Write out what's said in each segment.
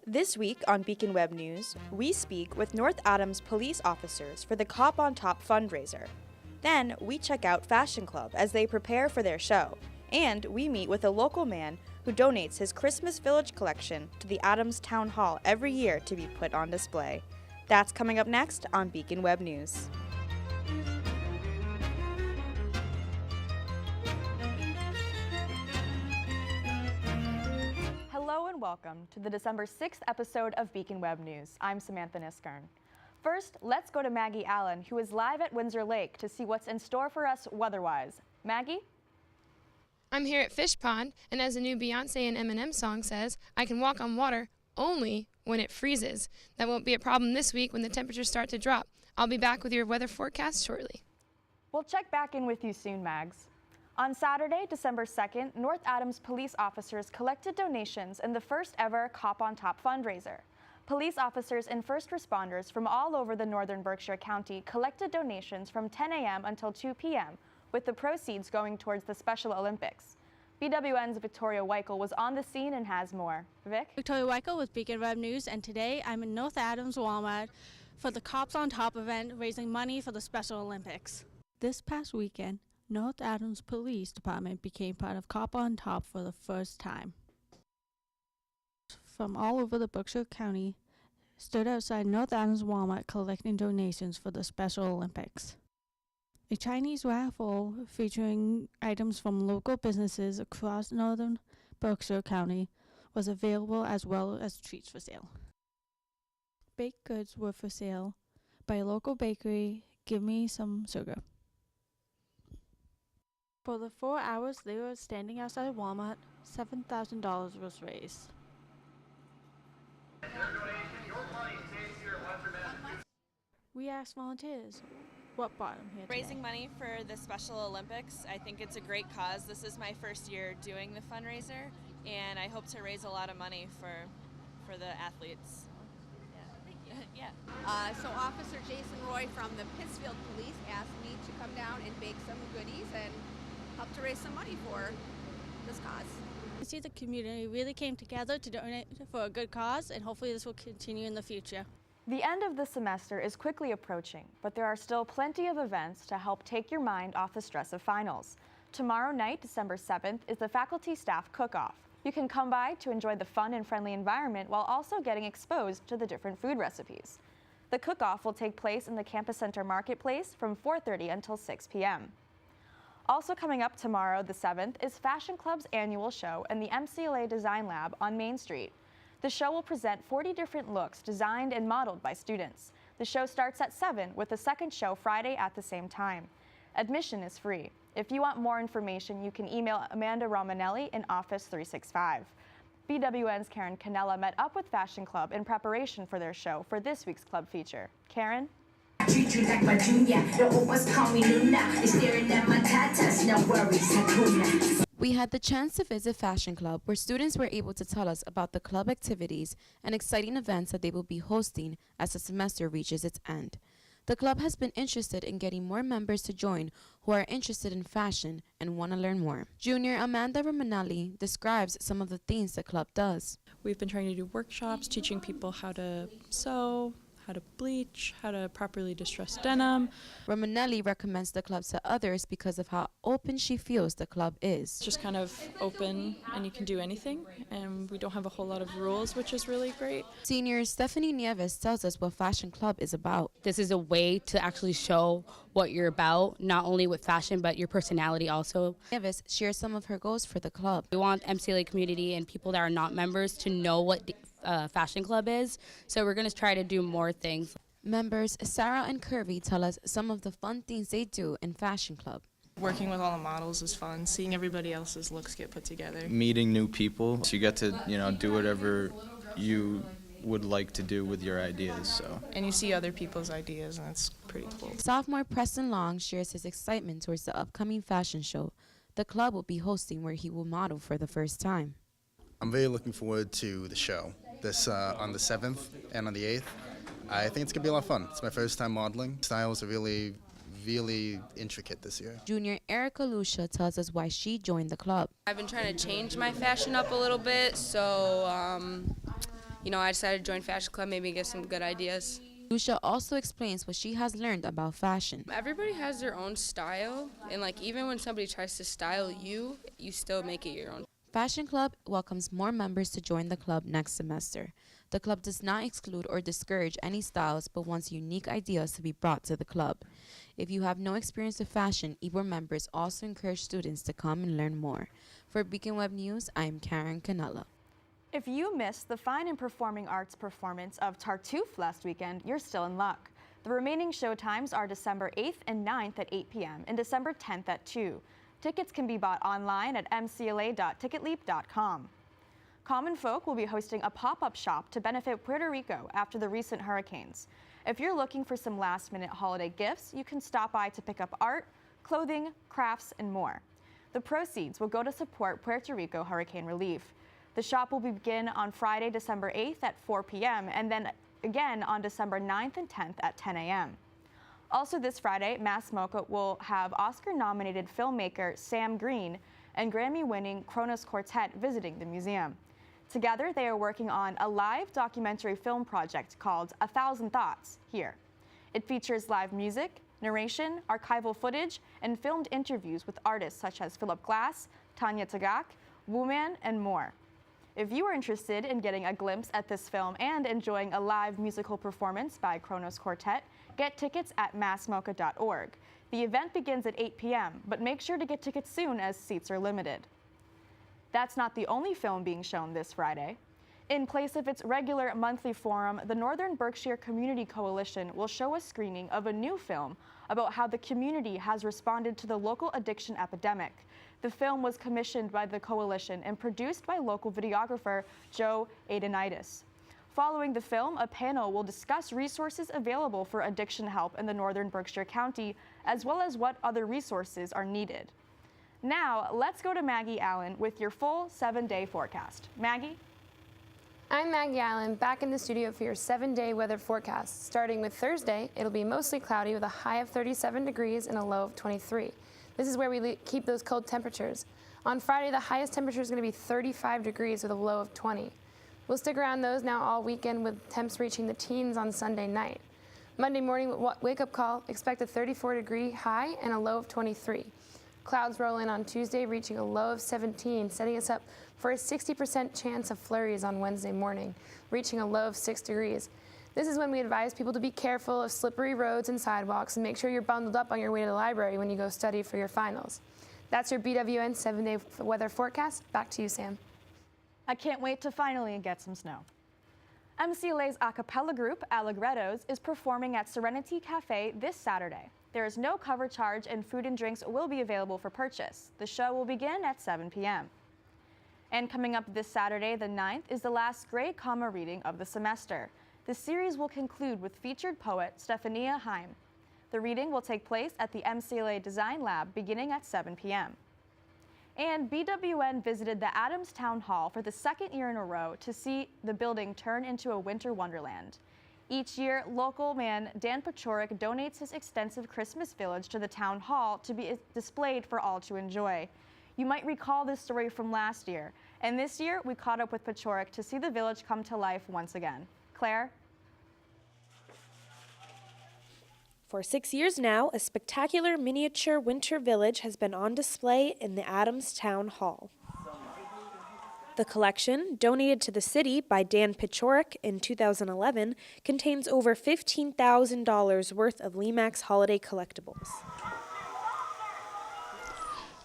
This week on Beacon Web News, we speak with North Adams police officers for the Cop on Top fundraiser. Then we check out Fashion Club as they prepare for their show, and we meet with a local man who donates his Christmas Village collection to the Adams Town Hall every year to be put on display. That's coming up next on Beacon Web News. Hello and welcome to the December 6th episode of Beacon Web News. I'm Samantha Niskern. First, let's go to Maggie Allen, who is live at Windsor Lake to see what's in store for us weather-wise. Maggie? I'm here at Fish Pond, and as the new Beyonce and Eminem song says, I can walk on water only when it freezes. That won't be a problem this week when the temperatures start to drop. I'll be back with your weather forecast shortly. We'll check back in with you soon, Mags. On Saturday, December 2nd, North Adams police officers collected donations in the first ever Cop on Top fundraiser. Police officers and first responders from all over the northern Berkshire County collected donations from 10 a.m. until 2 p.m., with the proceeds going towards the Special Olympics. BWN's Victoria Weichel was on the scene and has more. Vic? Victoria Weichel with Beacon Web News, and today I'm in North Adams Walmart for the Cops on Top event, raising money for the Special Olympics. This past weekend, North Adams Police Department became part of Cop on Top for the first time. From all over the Berkshire County stood outside North Adams Walmart collecting donations for the Special Olympics. A Chinese raffle featuring items from local businesses across northern Berkshire County was available, as well as treats for sale. Baked goods were for sale by a local bakery, Give Me Some Sugar. For the 4 hours they were standing outside Walmart, $7,000 was raised. We asked volunteers what brought them here Raising today. money for the Special Olympics. I think it's a great cause. This is my first year doing the fundraiser, and I hope to raise a lot of money for the athletes. Yeah. So Officer Jason Roy from the Pittsfield Police asked me to come down and bake some goodies and help to raise some money for this cause. You see, the community really came together to donate for a good cause, and hopefully this will continue in the future. The end of the semester is quickly approaching, but there are still plenty of events to help take your mind off the stress of finals. Tomorrow night, December 7th, is the faculty staff cook-off. You can come by to enjoy the fun and friendly environment while also getting exposed to the different food recipes. The cook-off will take place in the Campus Center Marketplace from 4:30 until 6 p.m. Also coming up tomorrow, the 7th, is Fashion Club's annual show in the MCLA Design Lab on Main Street. The show will present 40 different looks designed and modeled by students. The show starts at 7 with the second show Friday at the same time. Admission is free. If you want more information, you can email Amanda Romanelli in Office 365. BWN's Karen Canella met up with Fashion Club in preparation for their show for this week's club feature. Karen? I treat you like my junior. The opals call me Luna. They're staring at my tatas. No worries, Hakuna. We had the chance to visit Fashion Club, where students were able to tell us about the club activities and exciting events that they will be hosting as the semester reaches its end. The club has been interested in getting more members to join who are interested in fashion and want to learn more. Junior Amanda Romanelli describes some of the things the club does. We've been trying to do workshops, teaching people how to sew, how to bleach, how to properly distress denim. Romanelli recommends the club to others because of how open she feels the club is. It's just kind of open and you can do anything, and we don't have a whole lot of rules, which is really great. Senior Stephanie Nieves tells us what Fashion Club is about. This is a way to actually show what you're about, not only with fashion, but your personality also. Nieves shares some of her goals for the club. We want MCLA community and people that are not members to know what Fashion Club is, so we're going to try to do more things. Members Sarah and Curvy tell us some of the fun things they do in Fashion Club. Working with all the models is fun. Seeing everybody else's looks get put together. Meeting new people. So you get to, do whatever you would like to do with your ideas. So. And you see other people's ideas, and it's pretty cool. Sophomore Preston Long shares his excitement towards the upcoming fashion show the club will be hosting, where he will model for the first time. I'm very looking forward to the show. This on the 7th and on the 8th. I think it's going to be a lot of fun. It's my first time modeling. Styles are really intricate this year. Junior Erica Lucia tells us why she joined the club. I've been trying to change my fashion up a little bit, so I decided to join Fashion Club, maybe get some good ideas. Lucia also explains what she has learned about fashion. Everybody has their own style, and even when somebody tries to style you, you still make it your own. Fashion Club welcomes more members to join the club next semester. The club does not exclude or discourage any styles, but wants unique ideas to be brought to the club. If you have no experience with fashion, EBOR members also encourage students to come and learn more. For Beacon Web News, I am Karen Canella. If you missed the Fine and Performing Arts performance of Tartuffe last weekend, you're still in luck. The remaining show times are December 8th and 9th at 8 p.m. and December 10th at 2. Tickets can be bought online at mcla.ticketleap.com. Common Folk will be hosting a pop-up shop to benefit Puerto Rico after the recent hurricanes. If you're looking for some last-minute holiday gifts, you can stop by to pick up art, clothing, crafts, and more. The proceeds will go to support Puerto Rico hurricane relief. The shop will begin on Friday, December 8th at 4 p.m. and then again on December 9th and 10th at 10 a.m. Also this Friday, Mass Mocha will have Oscar-nominated filmmaker Sam Green and Grammy-winning Kronos Quartet visiting the museum. Together, they are working on a live documentary film project called 1,000 Thoughts here. It features live music, narration, archival footage, and filmed interviews with artists such as Philip Glass, Tanya Tagaq, Wuman, and more. If you are interested in getting a glimpse at this film and enjoying a live musical performance by Kronos Quartet, get tickets at massmocha.org. The event begins at 8 p.m., but make sure to get tickets soon as seats are limited. That's not the only film being shown this Friday. In place of its regular monthly forum, the Northern Berkshire Community Coalition will show a screening of a new film about how the community has responded to the local addiction epidemic. The film was commissioned by the coalition and produced by local videographer Joe Adenitis. Following the film, a panel will discuss resources available for addiction help in the Northern Berkshire County, as well as what other resources are needed. Now, let's go to Maggie Allen with your full 7-day forecast. Maggie? I'm Maggie Allen, back in the studio for your 7-day weather forecast. Starting with Thursday, it'll be mostly cloudy with a high of 37 degrees and a low of 23. This is where we keep those cold temperatures. On Friday, the highest temperature is going to be 35 degrees with a low of 20. We'll stick around those now all weekend with temps reaching the teens on Sunday night. Monday morning wake-up call, expect a 34-degree high and a low of 23. Clouds roll in on Tuesday, reaching a low of 17, setting us up for a 60% chance of flurries on Wednesday morning, reaching a low of 6 degrees. This is when we advise people to be careful of slippery roads and sidewalks and make sure you're bundled up on your way to the library when you go study for your finals. That's your BWN 7-day weather forecast. Back to you, Sam. I can't wait to finally get some snow. MCLA's a cappella group, Allegrettos, is performing at Serenity Cafe this Saturday. There is no cover charge and food and drinks will be available for purchase. The show will begin at 7 p.m. And coming up this Saturday, the 9th, is the last Grey Comma reading of the semester. The series will conclude with featured poet Stephania Heim. The reading will take place at the MCLA Design Lab beginning at 7 p.m. And BWN visited the Adams Town Hall for the second year in a row to see the building turn into a winter wonderland. Each year, local man Dan Pachorik donates his extensive Christmas village to the town hall to be displayed for all to enjoy. You might recall this story from last year, and this year we caught up with Pachorik to see the village come to life once again. Claire? For 6 years now, a spectacular miniature winter village has been on display in the Adams Town Hall. The collection, donated to the city by Dan Pachorik in 2011, contains over $15,000 worth of Lemax holiday collectibles.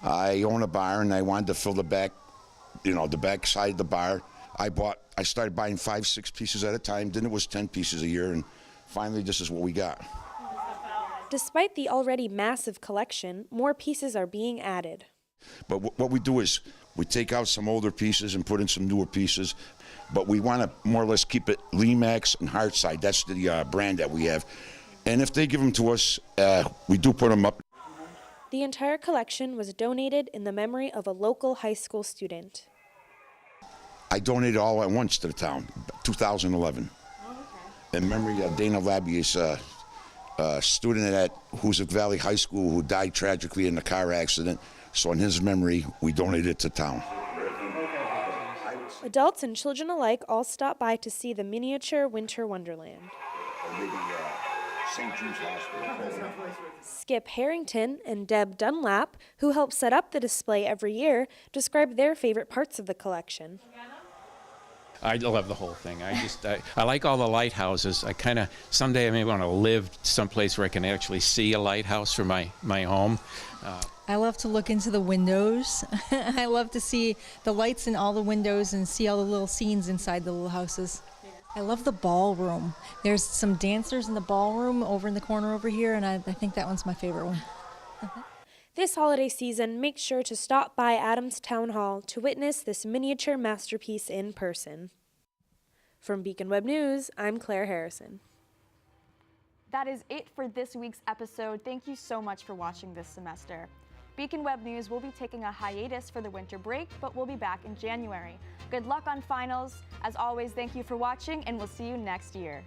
I own a bar and I wanted to fill the back, the back side of the bar. I started buying 5-6 pieces at a time, then it was 10 pieces a year, and finally this is what we got. Despite the already massive collection, more pieces are being added. But what we do is we take out some older pieces and put in some newer pieces, but we want to more or less keep it Lemax and Hardside. That's the brand that we have. And if they give them to us, we do put them up. The entire collection was donated in the memory of a local high school student. I donated all at once to the town, 2011. Oh, okay. In memory of Dana Labby, is a student at Hoosick Valley High School who died tragically in a car accident. So in his memory, we donated it to town. Adults and children alike all stop by to see the miniature winter wonderland. St. Jude's Hospital. Skip Harrington and Deb Dunlap, who help set up the display every year, describe their favorite parts of the collection. I love the whole thing. I like all the lighthouses. Someday I may want to live someplace where I can actually see a lighthouse from my home. I love to look into the windows. I love to see the lights in all the windows and see all the little scenes inside the little houses. I love the ballroom. There's some dancers in the ballroom over in the corner over here, and I think that one's my favorite one. This holiday season, make sure to stop by Adams Town Hall to witness this miniature masterpiece in person. From Beacon Web News, I'm Claire Harrison. That is it for this week's episode. Thank you so much for watching this semester. Beacon Web News will be taking a hiatus for the winter break, but we'll be back in January. Good luck on finals. As always, thank you for watching, and we'll see you next year.